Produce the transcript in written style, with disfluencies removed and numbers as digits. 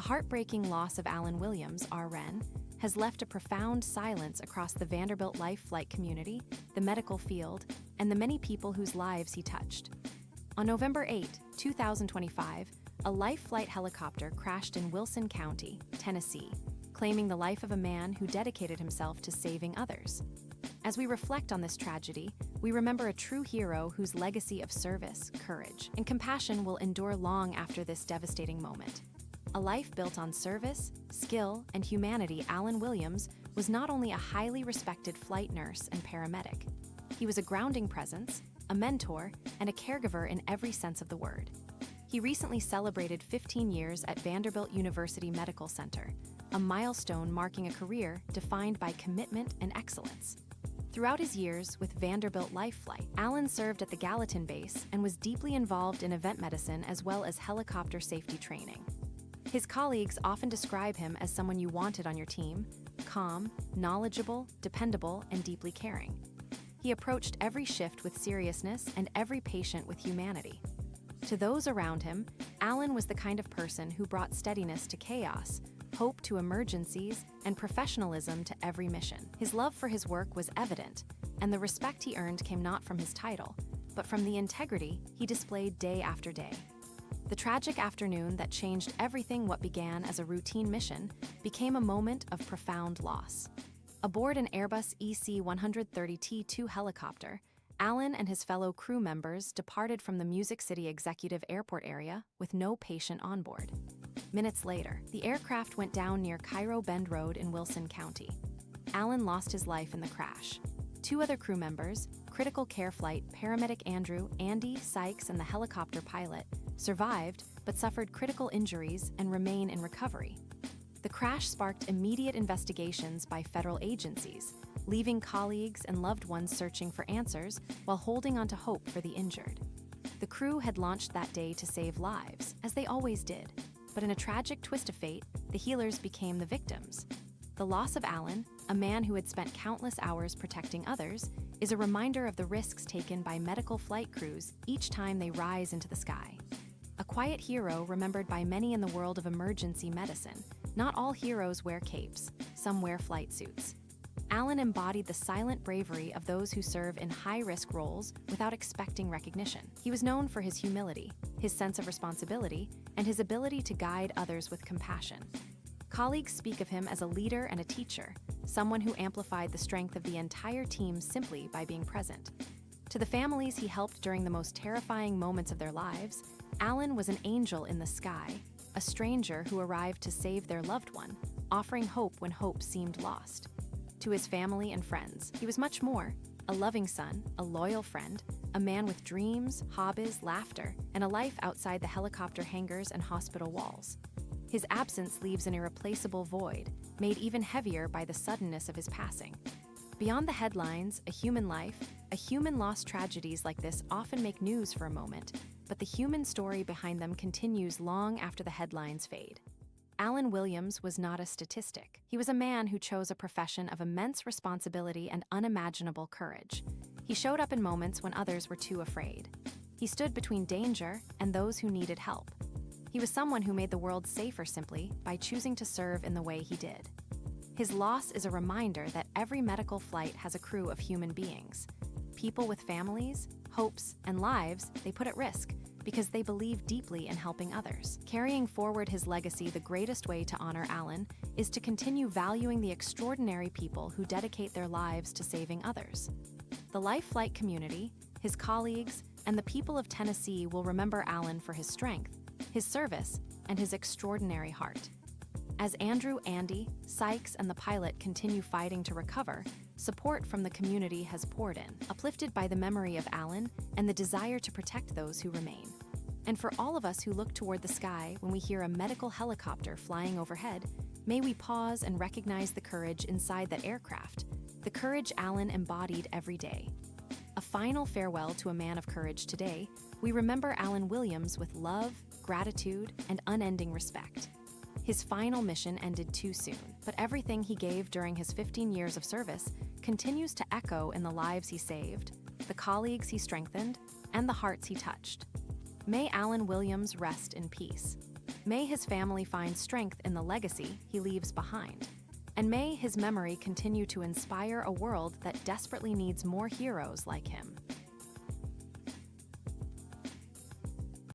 heartbreaking loss of Allan Williams, RN, has left a profound silence across the Vanderbilt LifeFlight community, the medical field, and the many people whose lives he touched. On November 8, 2025, a LifeFlight helicopter crashed in Wilson County, Tennessee, claiming the life of a man who dedicated himself to saving others. As we reflect on this tragedy, we remember a true hero whose legacy of service, courage, and compassion will endure long after this devastating moment. A life built on service, skill, and humanity, Allan Williams was not only a highly respected flight nurse and paramedic. He was a grounding presence, a mentor, and a caregiver in every sense of the word. He recently celebrated 15 years at Vanderbilt University Medical Center, a milestone marking a career defined by commitment and excellence. Throughout his years with Vanderbilt LifeFlight, Allan served at the Gallatin base and was deeply involved in event medicine as well as helicopter safety training. His colleagues often describe him as someone you wanted on your team: calm, knowledgeable, dependable, and deeply caring. He approached every shift with seriousness and every patient with humanity. To those around him, Allan was the kind of person who brought steadiness to chaos, hope to emergencies, and professionalism to every mission. His love for his work was evident, and the respect he earned came not from his title, but from the integrity he displayed day after day. The tragic afternoon that changed everything what began as a routine mission became a moment of profound loss. Aboard an Airbus EC-130T2 helicopter, Allan and his fellow crew members departed from the Music City Executive Airport area with no patient on board. Minutes later, the aircraft went down near Cairo Bend Road in Wilson County. Allan lost his life in the crash. Two other crew members, critical care flight paramedic Andy Sykes, and the helicopter pilot, survived but suffered critical injuries and remain in recovery. The crash sparked immediate investigations by federal agencies, leaving colleagues and loved ones searching for answers while holding on to hope for the injured. The crew had launched that day to save lives, as they always did, but in a tragic twist of fate, the healers became the victims. The loss of Allan, a man who had spent countless hours protecting others, is a reminder of the risks taken by medical flight crews each time they rise into the sky. A quiet hero remembered by many in the world of emergency medicine. Not all heroes wear capes, some wear flight suits. Allan embodied the silent bravery of those who serve in high-risk roles without expecting recognition. He was known for his humility, his sense of responsibility, and his ability to guide others with compassion. Colleagues speak of him as a leader and a teacher, someone who amplified the strength of the entire team simply by being present. To the families he helped during the most terrifying moments of their lives, Allan was an angel in the sky, a stranger who arrived to save their loved one, offering hope when hope seemed lost. To his family and friends, he was much more: a loving son, a loyal friend, a man with dreams, hobbies, laughter, and a life outside the helicopter hangars and hospital walls. His absence leaves an irreplaceable void, made even heavier by the suddenness of his passing. Beyond the headlines, a human lost tragedies like this often make news for a moment, but the human story behind them continues long after the headlines fade. Allan Williams was not a statistic. He was a man who chose a profession of immense responsibility and unimaginable courage. He showed up in moments when others were too afraid. He stood between danger and those who needed help. He was someone who made the world safer simply by choosing to serve in the way he did. His loss is a reminder that every medical flight has a crew of human beings. People with families, hopes, and lives they put at risk because they believe deeply in helping others. Carrying forward his legacy, the greatest way to honor Allan is to continue valuing the extraordinary people who dedicate their lives to saving others. The LifeFlight community, his colleagues, and the people of Tennessee will remember Allan for his strength, his service, and his extraordinary heart. As Andy Sykes, and the pilot continue fighting to recover, support from the community has poured in, uplifted by the memory of Allan and the desire to protect those who remain. And for all of us who look toward the sky when we hear a medical helicopter flying overhead, may we pause and recognize the courage inside that aircraft, the courage Allan embodied every day. A final farewell to a man of courage today, we remember Allan Williams with love, gratitude, and unending respect. His final mission ended too soon, but everything he gave during his 15 years of service continues to echo in the lives he saved, the colleagues he strengthened, and the hearts he touched. May Allan Williams rest in peace. May his family find strength in the legacy he leaves behind. And may his memory continue to inspire a world that desperately needs more heroes like him.